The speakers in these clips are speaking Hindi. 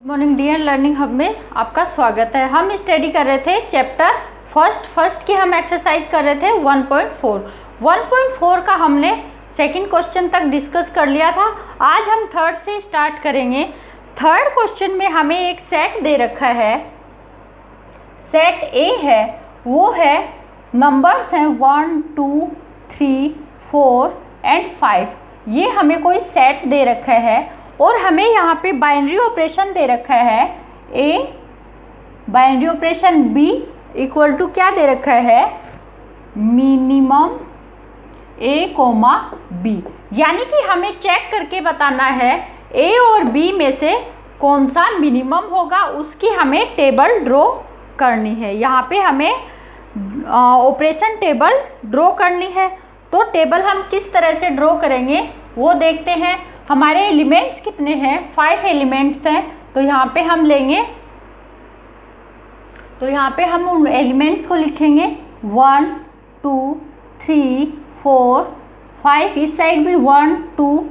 मॉर्निंग डियर लर्निंग हब में आपका स्वागत है। हम स्टडी कर रहे थे चैप्टर फर्स्ट की हम एक्सरसाइज कर रहे थे 1.4 का हमने सेकंड क्वेश्चन तक डिस्कस कर लिया था। आज हम थर्ड से स्टार्ट करेंगे। थर्ड क्वेश्चन में हमें एक सेट दे रखा है, सेट ए है, वो है नंबर्स हैं 1 2 3 4 एंड 5। ये हमें कोई सेट दे रखा है और हमें यहाँ पे बाइनरी ऑपरेशन दे रखा है A, binary operation B equal to क्या दे रखा है, मिनिमम ए कोमा बी। यानी कि हमें चेक करके बताना है ए और बी में से कौन सा मिनिमम होगा, उसकी हमें टेबल ड्रॉ करनी है। यहाँ पे हमें ऑपरेशन टेबल ड्रॉ करनी है। तो टेबल हम किस तरह से ड्रॉ करेंगे वो देखते हैं। हमारे एलिमेंट्स कितने हैं, 5 एलिमेंट्स हैं। तो यहाँ पे हम लेंगे, तो यहाँ पे हम उन एलिमेंट्स को लिखेंगे 1 2 3 4 5। इस साइड भी 1 2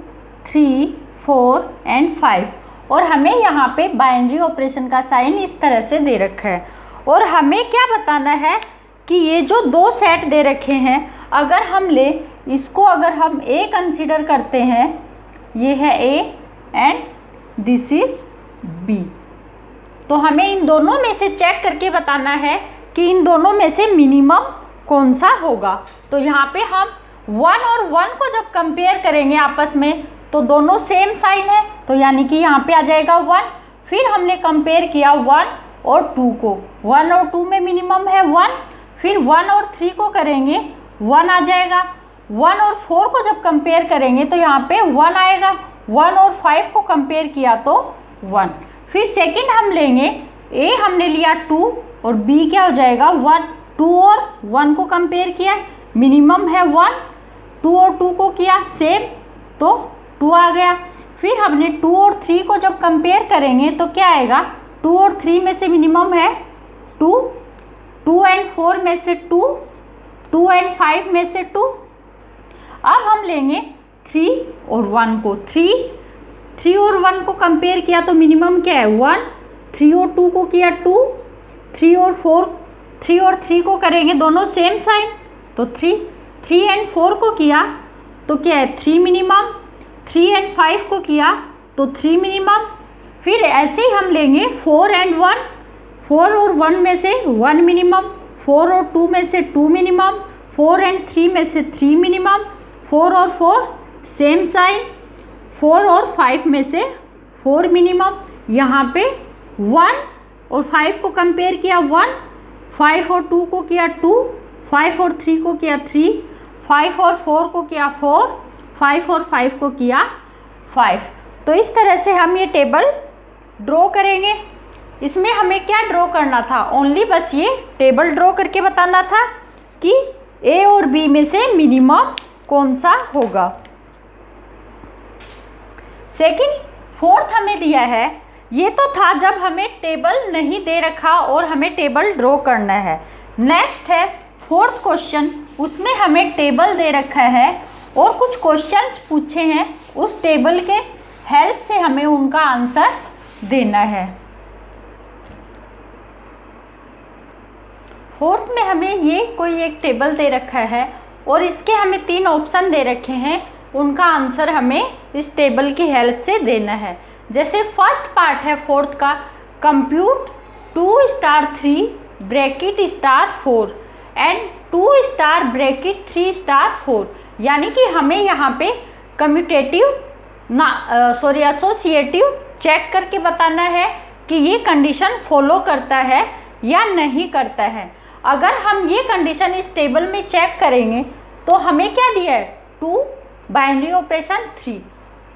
3 4 एंड 5। और हमें यहाँ पे बाइनरी ऑपरेशन का साइन इस तरह से दे रखा है। और हमें क्या बताना है कि ये जो दो सेट दे रखे हैं, अगर हम ले इसको, अगर हम ए कंसीडर करते हैं, ये है A and this is B, तो हमें इन दोनों में से चेक करके बताना है कि इन दोनों में से मिनिमम कौन सा होगा। तो यहाँ पे हम 1 और 1 को जब कंपेयर करेंगे आपस में तो दोनों सेम साइन है, तो यानी कि यहाँ पे आ जाएगा 1। फिर हमने कंपेयर किया 1 और 2 को, 1 और 2 में मिनिमम है 1। फिर 1 और 3 को करेंगे 1 आ जाएगा। 1 और 4 को जब कंपेयर करेंगे तो यहाँ पे 1 आएगा। 1 और 5 को कंपेयर किया तो 1। फिर सेकंड हम लेंगे, ए हमने लिया 2 और बी क्या हो जाएगा 1। 2 और 1 को कंपेयर किया, मिनिमम है 1। 2 और 2 को किया सेम, तो 2 आ गया। फिर हमने 2 और 3 को जब कंपेयर करेंगे तो क्या आएगा, 2 और 3 में से मिनिमम है 2, 2 एंड 4 में से 2, 2 एंड 5 में से 2। अब हम लेंगे 3 और 1 को, 3 और 1 को कंपेयर किया तो मिनिमम क्या है 1। 3 और 2 को किया 2, 3 और 3 को करेंगे दोनों सेम साइन, तो 3 एंड 4 को किया तो क्या है 3 मिनिमम। 3 एंड 5 को किया तो 3 मिनिमम। फिर ऐसे ही हम लेंगे 4 एंड 1, 4 और 1 में से 1 मिनिमम, 4 और 2 में से 2 मिनिमम, 4 एंड 3 में से 3 मिनिमम, 4 और 4 सेम साइन, 4 और 5 में से 4 मिनिमम। यहाँ पे 1 और 5 को कंपेयर किया 1, 5 और 2 को किया 2, 5 और 3 को किया 3, 5 और 4 को किया 4, 5 और 5 को किया 5। तो इस तरह से हम ये टेबल ड्रॉ करेंगे। इसमें हमें क्या ड्रॉ करना था, ओनली बस ये टेबल ड्रॉ करके बताना था कि ए और बी में से मिनिमम कौन सा होगा। सेकंड, फोर्थ हमें दिया है, ये तो था जब हमें टेबल नहीं दे रखा और हमें टेबल ड्रॉ करना है। नेक्स्ट है फोर्थ क्वेश्चन, उसमें हमें टेबल दे रखा है और कुछ क्वेश्चंस पूछे हैं, उस टेबल के हेल्प से हमें उनका आंसर देना है। फोर्थ में हमें ये कोई एक टेबल दे रखा है और इसके हमें 3 ऑप्शन दे रखे हैं, उनका आंसर हमें इस टेबल की हेल्प से देना है। जैसे फर्स्ट पार्ट है फोर्थ का, compute 2 star 3 bracket star 4 and 2 star bracket 3 star 4। यानी कि हमें यहाँ पे कम्यूटेटिव एसोसिएटिव चेक करके बताना है कि ये कंडीशन फॉलो करता है या नहीं करता है। अगर हम ये कंडीशन इस टेबल में चेक करेंगे तो हमें क्या दिया है, 2 बाइनरी ऑपरेशन 3,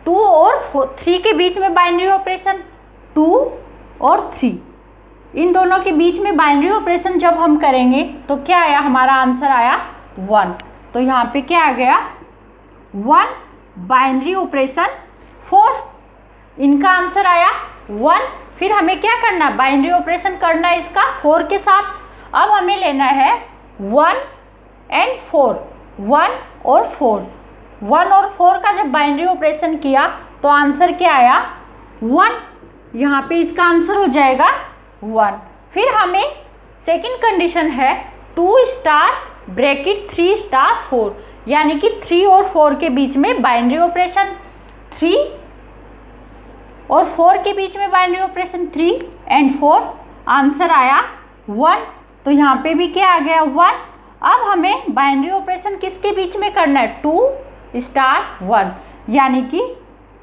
2 और 3 के बीच में बाइनरी ऑपरेशन 2 और 3, इन दोनों के बीच में बाइनरी ऑपरेशन जब हम करेंगे तो क्या आया, हमारा आंसर आया 1। तो यहाँ पे क्या आ गया 1 बाइनरी ऑपरेशन 4, इनका आंसर आया 1। फिर हमें क्या करना, बाइनरी ऑपरेशन करना है इसका 4 के साथ। अब हमें लेना है 1 एंड 4, 1 और 4, 1 और 4 का जब बाइनरी ऑपरेशन किया तो आंसर क्या आया 1। यहाँ पे इसका आंसर हो जाएगा 1। फिर हमें सेकंड कंडीशन है 2 स्टार ब्रैकेट 3 स्टार 4, यानी कि 3 और 4 के बीच में बाइनरी ऑपरेशन, 3 और 4 के बीच में बाइनरी ऑपरेशन 3 एंड 4, आंसर आया 1। तो यहाँ पे भी क्या आ गया 1। अब हमें बाइनरी ऑपरेशन किसके बीच में करना है 2 स्टार 1, यानी कि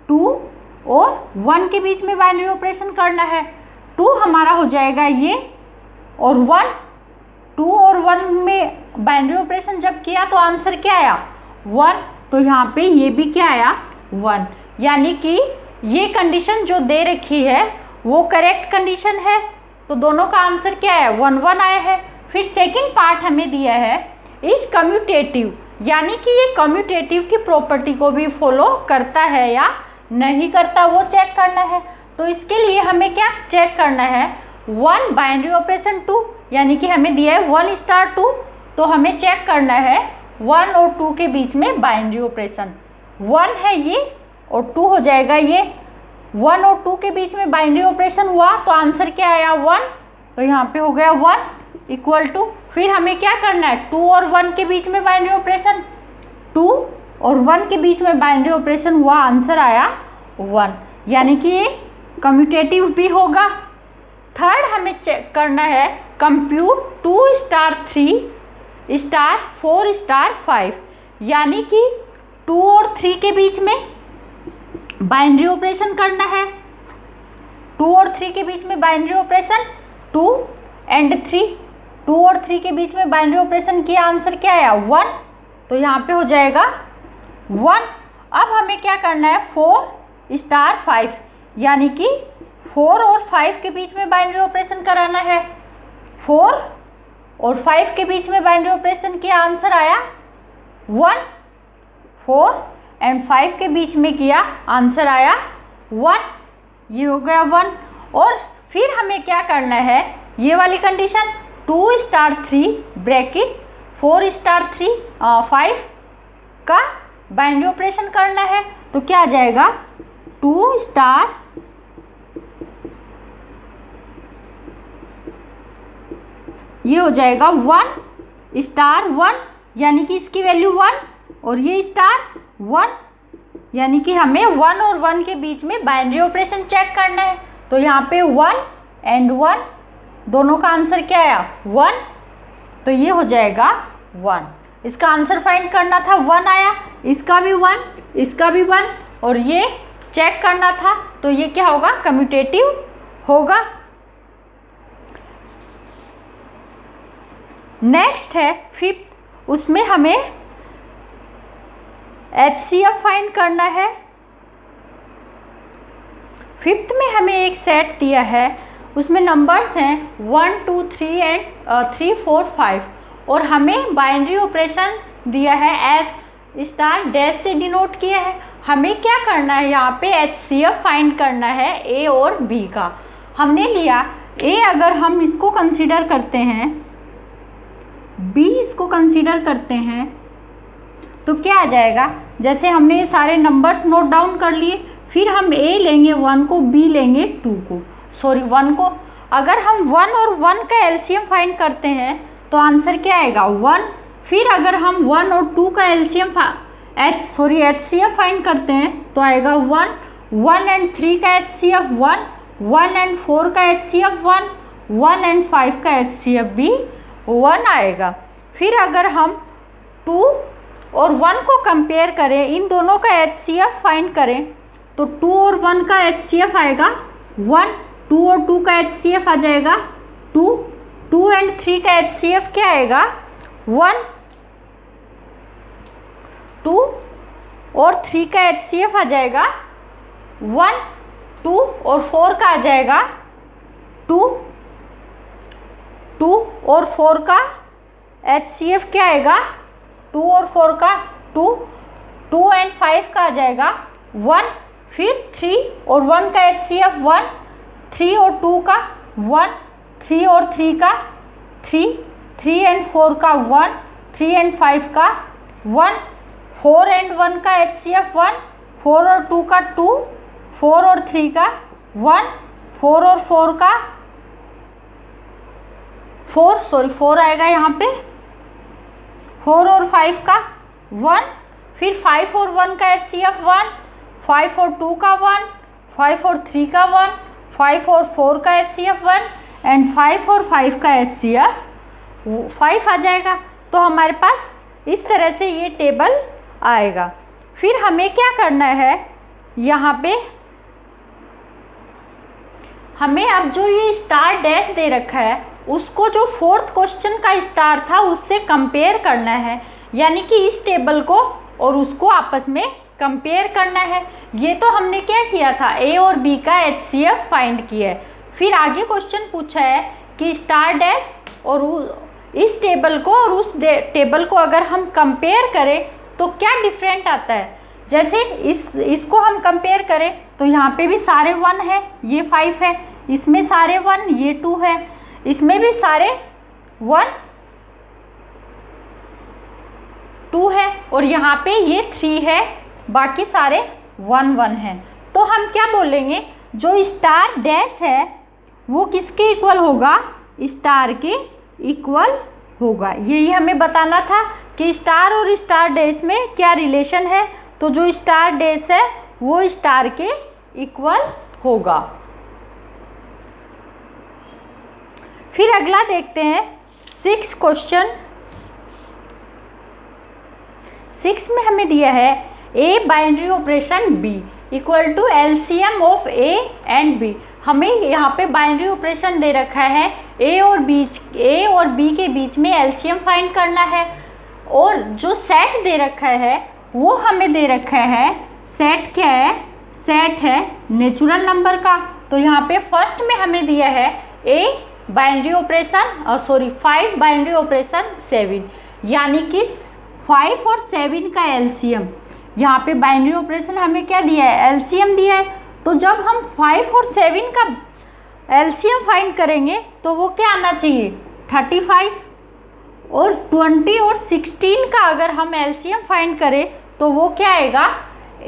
2 और 1 के बीच में बाइनरी ऑपरेशन करना है। 2 हमारा हो जाएगा ये और 1, 2 और 1 में बाइनरी ऑपरेशन जब किया तो आंसर क्या आया 1। तो यहाँ पे ये भी क्या आया 1, यानी कि ये कंडीशन जो दे रखी है वो करेक्ट कंडीशन है। तो दोनों का आंसर क्या है 1 1 आया है। फिर सेकंड पार्ट हमें दिया है इज कम्यूटेटिव, यानी कि ये कम्यूटेटिव की प्रॉपर्टी को भी फॉलो करता है या नहीं करता वो चेक करना है। तो इसके लिए हमें क्या चेक करना है 1 बाइनरी ऑपरेशन 2, यानी कि हमें दिया है 1 स्टार 2, तो हमें चेक करना है 1 और 2 के बीच में बाइनरी ऑपरेशन। 1 है ये और 2 हो जाएगा ये। 1 और 2 के बीच में बाइनरी ऑपरेशन हुआ तो आंसर क्या आया 1। तो यहाँ पे हो गया 1 इक्वल टू, फिर हमें क्या करना है 2 और 1 के बीच में बाइनरी ऑपरेशन, 2 और 1 के बीच में बाइनरी ऑपरेशन हुआ, आंसर आया 1, यानी कि ये कम्यूटेटिव भी होगा। थर्ड हमें चेक करना है कंप्यूट 2 स्टार 3 स्टार 4 स्टार 5, यानी कि 2 और 3 के बीच में बाइनरी ऑपरेशन करना है। 2 और 3 के बीच में बाइनरी ऑपरेशन 2 एंड 3, 2 और 3 के बीच में बाइनरी ऑपरेशन किया, आंसर क्या आया 1। तो यहाँ पे हो जाएगा 1। अब हमें क्या करना है 4 स्टार 5, यानी कि 4 और 5 के बीच में बाइनरी ऑपरेशन कराना है। 4 और 5 के बीच में बाइनरी ऑपरेशन किया, आंसर आया 1। 4 एंड 5 के बीच में किया, आंसर आया 1, ये हो गया 1। और फिर हमें क्या करना है ये वाली कंडीशन 2 स्टार 3 ब्रैकेट 4 स्टार 5 का बाइनरी ऑपरेशन करना है। तो क्या आ जाएगा 2 स्टार ये हो जाएगा 1 स्टार 1, यानी कि इसकी वैल्यू 1 और ये स्टार 1, यानी कि हमें 1 और 1 के बीच में बाइनरी ऑपरेशन चेक करना है। तो यहाँ पे 1 एंड 1 दोनों का आंसर क्या आया 1, तो ये हो जाएगा 1। इसका आंसर फाइंड करना था 1 आया, इसका भी 1, इसका भी 1 और ये चेक करना था, तो ये क्या होगा कम्यूटेटिव होगा। नेक्स्ट है 5th, उसमें हमें HCF फाइंड करना है। 5th में हमें एक सेट दिया है, उसमें नंबर्स हैं 1 2 3 एंड 3 4 5 और हमें बाइनरी ऑपरेशन दिया है एस स्टार डैश से डिनोट किया है। हमें क्या करना है यहाँ पे HCF फाइंड करना है A और B का। हमने लिया A, अगर हम इसको कंसीडर करते हैं, B इसको कंसीडर करते हैं, तो क्या आ जाएगा, जैसे हमने ये सारे नंबर्स नोट डाउन कर लिए, फिर हम A लेंगे 1 को, B लेंगे 2 को, सॉरी 1 को। अगर हम 1 और 1 का एलसीएम फाइंड करते हैं तो आंसर क्या आएगा 1। फिर अगर हम 1 और 2 का एलसीएम HCF फाइंड करते हैं तो आएगा 1, 1 एंड 3 का HCF 1, 1 एंड 4 का HCF 1, 1 एंड 5 का HCF भी 1 आएगा। फिर अगर हम 2 और 1 को कंपेयर करें, इन दोनों का HCF फाइंड करें, तो 2 और 1 का HCF आएगा 1, 2 और 2 का HCF आ जाएगा 2, 2 एंड 3 का HCF क्या आएगा 1, 2 और 3 का HCF आ जाएगा 1, 2 और 4 का आ जाएगा 2, 2 और 4 का HCF क्या आएगा 2 और 4 का 2, 2 एंड 5 का आ जाएगा 1, फिर 3 और 1 का HCF 1, 3 और 2 का 1, 3 और 3 का 3, 3 एंड 4 का 1, 3 एंड 5 का 1, 4 एंड 1 का HCF 1, 4 और 2 का 2, 4 और 3 का 1, 4 और 4 का 4 आएगा यहाँ पे, 4 और 5 का 1, फिर 5 और 1 का HCF 1, 5 और 2 का 1, 5 और 3 का 1, 5 और 4 का HCF 1 एंड 5 और 5 का HCF 5 आ जाएगा। तो हमारे पास इस तरह से ये टेबल आएगा। फिर हमें क्या करना है, यहाँ पे हमें अब जो ये स्टार डैश दे रखा है उसको जो 4th क्वेश्चन का स्टार था उससे कंपेयर करना है, यानी कि इस टेबल को और उसको आपस में कंपेयर करना है। ये तो हमने क्या किया था, ए और बी का HCF फाइंड किया है। फिर आगे क्वेश्चन पूछा है कि स्टार डैश और इस टेबल को और उस टेबल को अगर हम कंपेयर करें तो क्या डिफरेंट आता है। जैसे इसको हम कंपेयर करें तो यहाँ पे भी सारे 1 है, ये 5 है, इसमें सारे 1, ये 2 है, इसमें भी सारे 1 2 है, और यहाँ पे ये 3 है, बाकी सारे 1 1 हैं। तो हम क्या बोलेंगे, जो स्टार डैश है वो किसके इक्वल होगा, स्टार के इक्वल होगा। यही हमें बताना था कि स्टार और स्टार डैश में क्या रिलेशन है। तो जो स्टार डैश है वो स्टार के इक्वल होगा। फिर अगला देखते हैं 6 क्वेश्चन। 6 में हमें दिया है A binary operation B equal to LCM of A and B. हमें यहाँ पे बाइनरी ऑपरेशन दे रखा है, ए और बी के बीच में LCM फाइंड करना है, और जो सेट दे रखा है वो हमें दे रखा है, सेट क्या है, सेट है नेचुरल नंबर का। तो यहाँ पे फर्स्ट में हमें दिया है A binary operation 5 binary operation 7, यानी कि 5 और 7 का LCM। यहाँ पे बाइनरी ऑपरेशन हमें क्या दिया है, LCM दिया है। तो जब हम 5 और 7 का LCM फाइंड करेंगे तो वो क्या आना चाहिए, 35, और 20 और 16 का अगर हम LCM फाइंड करें तो वो क्या आएगा,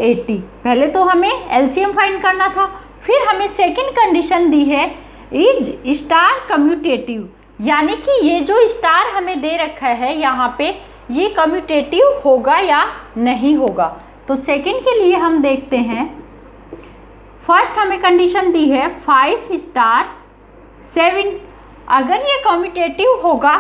80। पहले तो हमें LCM फाइंड करना था। फिर हमें सेकंड कंडीशन दी है इज स्टार कम्यूटेटिव, यानी कि ये जो स्टार हमें दे रखा है यहाँ पे ये कम्यूटेटिव होगा या नहीं होगा। तो सेकंड के लिए हम देखते हैं, फर्स्ट हमें कंडीशन दी है 5 स्टार 7, अगर ये कम्यूटेटिव होगा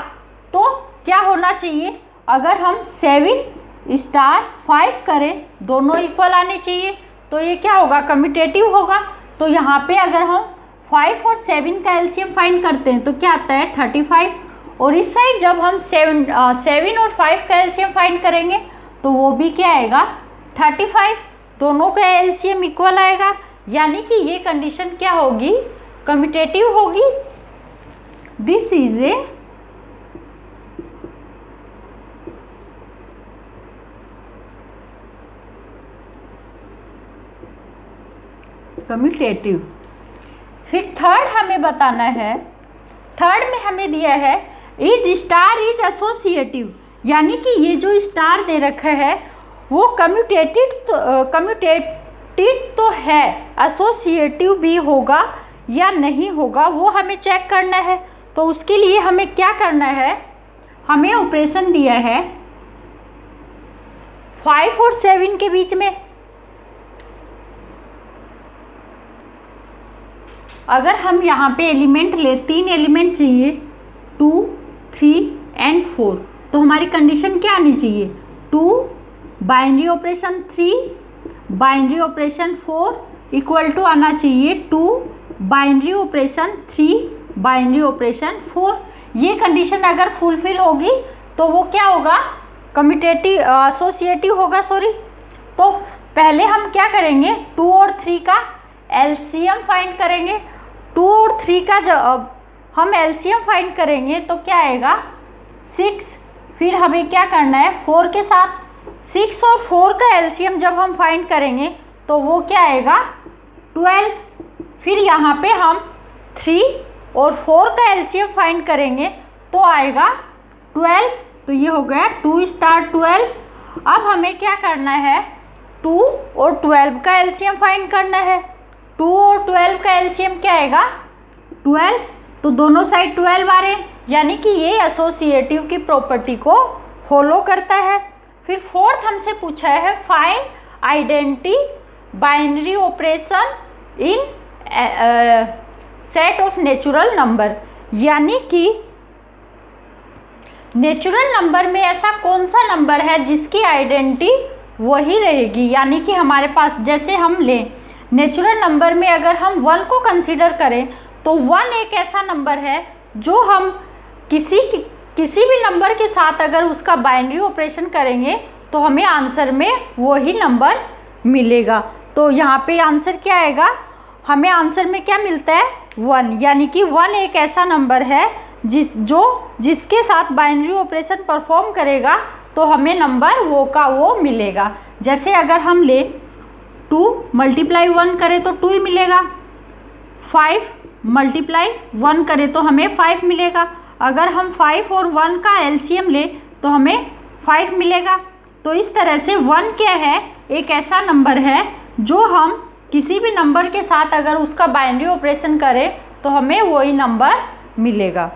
तो क्या होना चाहिए, अगर हम 7 स्टार 5 करें दोनों इक्वल आने चाहिए, तो ये क्या होगा, कम्यूटेटिव होगा। तो यहाँ पे अगर हम 5 और 7 का LCM फाइंड करते हैं तो क्या आता है 35, और इस साइड जब हम 7 और 5 का LCM फाइंड करेंगे तो वो भी क्या आएगा 35, दोनों का LCM इक्वल आएगा, यानी कि ये कंडीशन क्या होगी, कम्यूटेटिव होगी। This is a commutative. फिर थर्ड हमें बताना है, थर्ड में हमें दिया है इज स्टार इज एसोसिएटिव, यानी कि ये जो स्टार दे रखा है वो कम्यूटेटिव तो है, एसोसिएटिव भी होगा या नहीं होगा वो हमें चेक करना है। तो उसके लिए हमें क्या करना है, हमें ऑपरेशन दिया है 5 और 7 के बीच में, अगर हम यहाँ पे एलिमेंट ले 3 एलिमेंट चाहिए 2 3 एंड 4, तो हमारी कंडीशन क्या आनी चाहिए, 2 binary operation 3 binary operation 4 equal to आना चाहिए 2 बाइनरी ऑपरेशन 3 बाइनरी ऑपरेशन 4। ये कंडीशन अगर फुलफिल होगी तो वो क्या होगा, कम्यूटेटिव एसोसिएटिव होगा, सॉरी। तो पहले हम क्या करेंगे, 2 और 3 का LCM फाइंड करेंगे। 2 और 3 का जब हम LCM फाइंड करेंगे तो क्या आएगा 6, फिर हमें क्या करना है 4 के साथ 6 और 4 का LCM जब हम फाइंड करेंगे तो वो क्या आएगा 12, फिर यहाँ पे हम 3 और 4 का LCM फाइंड करेंगे तो आएगा 12। तो ये हो गया 2 स्टार 12। अब हमें क्या करना है, 2 और 12 का LCM फाइंड करना है। 2 और 12 का एलसीएम क्या आएगा 12, तो दोनों साइड 12 आ रहे हैं, यानी कि ये एसोसिएटिव की प्रॉपर्टी को फॉलो करता है। फिर फोर्थ हमसे पूछा है find identity binary operation in set of natural number, यानी कि नेचुरल नंबर में ऐसा कौन सा नंबर है जिसकी आइडेंटिटी वही रहेगी, यानी कि हमारे पास जैसे हम लें नेचुरल नंबर में अगर हम 1 को कंसीडर करें तो 1 एक ऐसा नंबर है जो हम किसी भी नंबर के साथ अगर उसका बाइनरी ऑपरेशन करेंगे तो हमें आंसर में वही नंबर मिलेगा। तो यहाँ पे आंसर क्या आएगा, हमें आंसर में क्या मिलता है 1, यानी कि 1 एक ऐसा नंबर है जिसके साथ बाइनरी ऑपरेशन परफॉर्म करेगा तो हमें नंबर वो का वो मिलेगा। जैसे अगर हम ले 2 मल्टीप्लाई 1 करें तो 2 ही मिलेगा, 5 मल्टीप्लाई 1 करें तो हमें 5 मिलेगा, अगर हम 5 और 1 का एलसीएम ले तो हमें 5 मिलेगा। तो इस तरह से 1 क्या है, एक ऐसा नंबर है जो हम किसी भी नंबर के साथ अगर उसका बाइनरी ऑपरेशन करें तो हमें वही नंबर मिलेगा।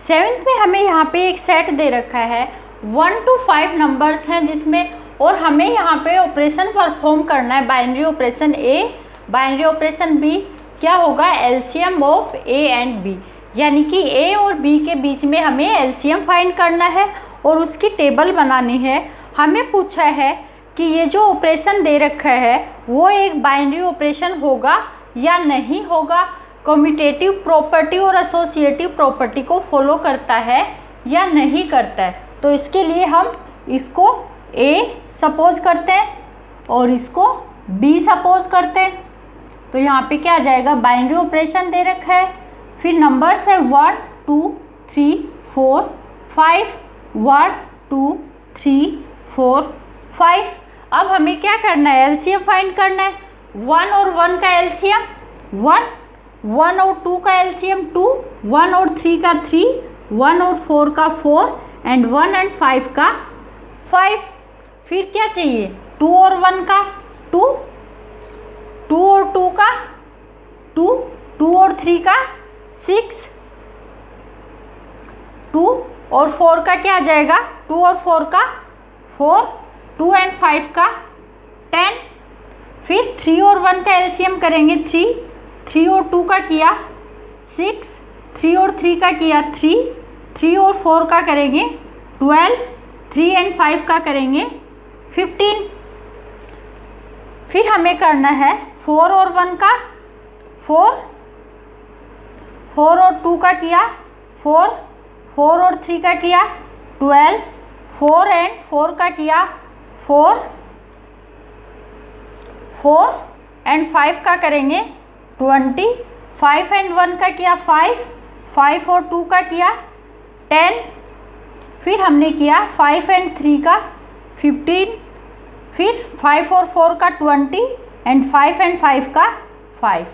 7th में हमें यहाँ पे एक सेट दे रखा है 1 to 5 नंबर्स हैं जिसमें, और हमें यहाँ पे ऑपरेशन परफॉर्म करना है binary operation A, binary operation B, क्या होगा LCM of A and B, यानी कि ए और बी के बीच में हमें एलसीएम फाइंड करना है और उसकी टेबल बनानी है। हमें पूछा है कि ये जो ऑपरेशन दे रखा है वो एक बाइनरी ऑपरेशन होगा या नहीं होगा, कम्यूटेटिव प्रॉपर्टी और एसोसिएटिव प्रॉपर्टी को फॉलो करता है या नहीं करता है। तो इसके लिए हम इसको ए सपोज करते हैं और इसको बी सपोज करते हैं। तो यहाँ पे क्या आ जाएगा, बाइनरी ऑपरेशन दे रखा है, फिर नंबर्स है 1 2 3 4 5, 1 2 3 4 5। अब हमें क्या करना है, एलसीएम फाइंड करना है। 1 और 1 का एलसीएम 1, 1 और 2 का एलसीएम 2, 1 और 3 का 3, 1 और 4 का 4 एंड 1 एंड 5 का 5। फिर क्या चाहिए, 2 और 1 का 2, 2 और 2 का 2, 2 और 3 का 6, 2 और 4 का क्या आ जाएगा, 2 और 4 का 4, 2 एंड 5 का 10। फिर 3 और 1 का एलसीएम करेंगे 3, 3 और 2 का किया 6, 3 और 3 का किया 3, 3 और 4 का करेंगे 12, 3 एंड 5 का करेंगे 15। फिर हमें करना है 4 और 1 का 4, 4 और 2 का किया 4, 4 और 3 का किया 12, 4 एंड 4 का किया 4, 4 एंड 5 का करेंगे 20, 5 एंड 1 का किया 5, 5 और 2 का किया 10। फिर हमने किया 5 एंड 3 का 15, फिर 5 और 4 का 20 एंड 5 एंड 5 का 5।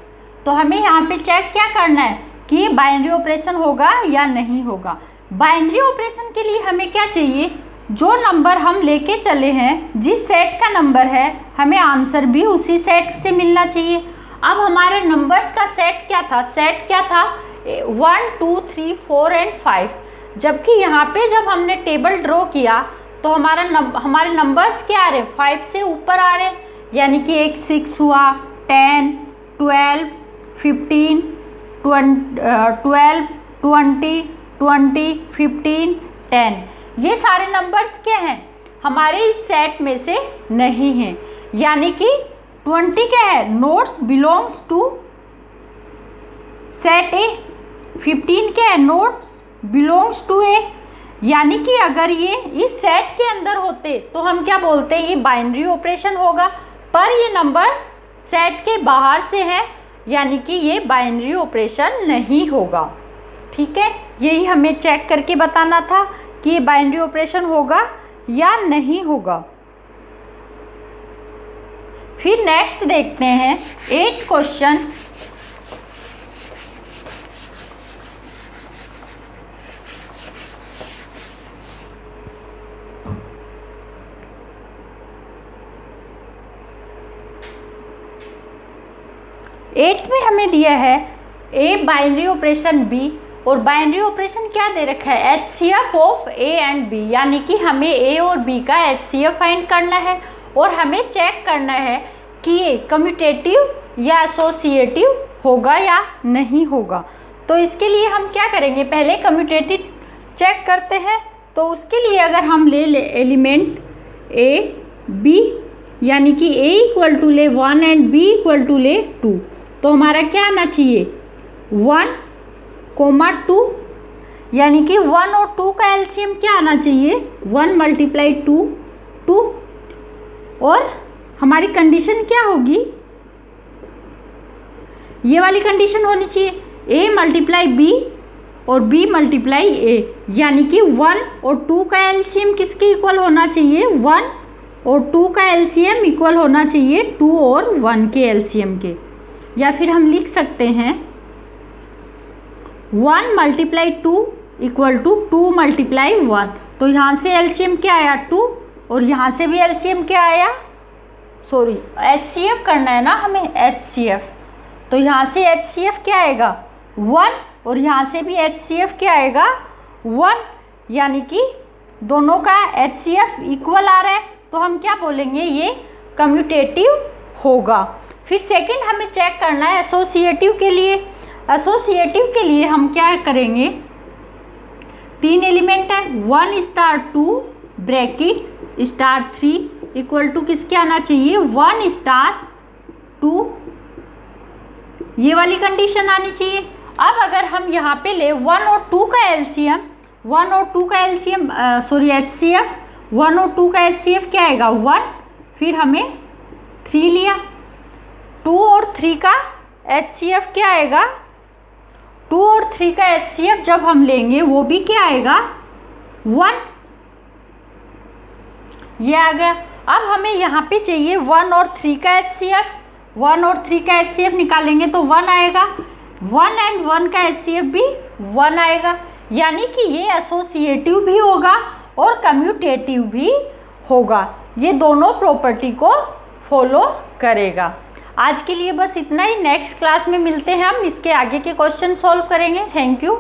तो हमें यहाँ पे चेक क्या करना है कि बाइनरी ऑपरेशन होगा या नहीं होगा। बाइनरी ऑपरेशन के लिए हमें क्या चाहिए, जो नंबर हम लेके चले हैं, जिस सेट का नंबर है, हमें आंसर भी उसी सेट से मिलना चाहिए। अब हमारे नंबर्स का सेट क्या था, सेट क्या था 1 2 3 4 एंड 5। जबकि यहाँ पे जब हमने टेबल ड्रॉ किया तो हमारे नंबर्स क्या आ रहे, 5 से ऊपर आ रहे, यानी कि एक 6 हुआ, 10 12 15 12 20 20 15 10। ये सारे नंबर्स क्या हैं, हमारे इस सेट में से नहीं हैं, यानी कि 20 क्या है, notes belongs to set A. 15 क्या है, नोट्स बिलोंग्स टू ए। यानी कि अगर ये इस सेट के अंदर होते तो हम क्या बोलते हैं, ये बाइनरी ऑपरेशन होगा, पर ये नंबर्स सेट के बाहर से हैं, यानी कि ये बाइनरी ऑपरेशन नहीं होगा। ठीक है, यही हमें चेक करके बताना था कि ये बाइनरी ऑपरेशन होगा या नहीं होगा। फिर नेक्स्ट देखते हैं 8th क्वेश्चन। दिया है ए बाइनरी ऑपरेशन बी, और बाइनरी ऑपरेशन क्या दे रखा है, HCF of A and B, यानी कि हमें ए और बी का HCF फाइंड करना है और हमें चेक करना है कि ये कम्यूटेटिव या एसोसिएटिव होगा या नहीं होगा। तो इसके लिए हम क्या करेंगे, पहले कम्यूटेटिव चेक करते हैं। तो उसके लिए अगर हम ले एलिमेंट ए बी, यानी कि a इक्वल टू ले 1 एंड b इक्वल टू ले 2, तो हमारा क्या आना चाहिए 1, 2, यानी कि 1 और 2 का एलसीएम क्या आना चाहिए 1 मल्टीप्लाई 2, 2, और हमारी कंडीशन क्या होगी, ये वाली कंडीशन होनी चाहिए a मल्टीप्लाई b और b मल्टीप्लाई a, यानी कि 1 और 2 का एलसीएम किसके इक्वल होना चाहिए 1 और 2 का एलसीएम इक्वल होना चाहिए 2 और 1 के एलसीएम के। या फिर हम लिख सकते हैं 1 मल्टीप्लाई 2 इक्वल टू 2 मल्टीप्लाई 1। तो यहाँ से एलसीएम क्या आया 2, और यहाँ से भी एलसीएम क्या आया, सॉरी HCF करना है ना हमें, HCF। तो यहाँ से HCF क्या आएगा 1, और यहाँ से भी HCF क्या आएगा 1, यानी कि दोनों का HCF इक्वल आ रहा है, तो हम क्या बोलेंगे ये कम्यूटेटिव होगा। फिर सेकंड हमें चेक करना है एसोसिएटिव के लिए। एसोसिएटिव के लिए हम क्या करेंगे, 3 एलिमेंट है 1 star 2 bracket star 3 equal to किसके आना चाहिए 1 स्टार 2, ये वाली कंडीशन आनी चाहिए। अब अगर हम यहाँ पे ले 1 और 2 का एलसीएम, 1 और 2 का एलसीएम सॉरी HCF, 1 और 2 का HCF क्या आएगा 1, फिर हमें 3 लिया, 2 और 3 का HCF क्या आएगा 2 और 3 का HCF जब हम लेंगे वो भी क्या आएगा 1, ये आ गया। अब हमें यहाँ पे चाहिए 1 और 3 का HCF, 1 और 3 का HCF निकालेंगे तो 1 आएगा, 1 एंड 1 का HCF भी 1 आएगा, यानी कि ये एसोसिएटिव भी होगा और कम्यूटेटिव भी होगा, ये दोनों प्रॉपर्टी को फॉलो करेगा। आज के लिए बस इतना ही, नेक्स्ट क्लास में मिलते हैं हम, इसके आगे के क्वेश्चन सॉल्व करेंगे। Thank you.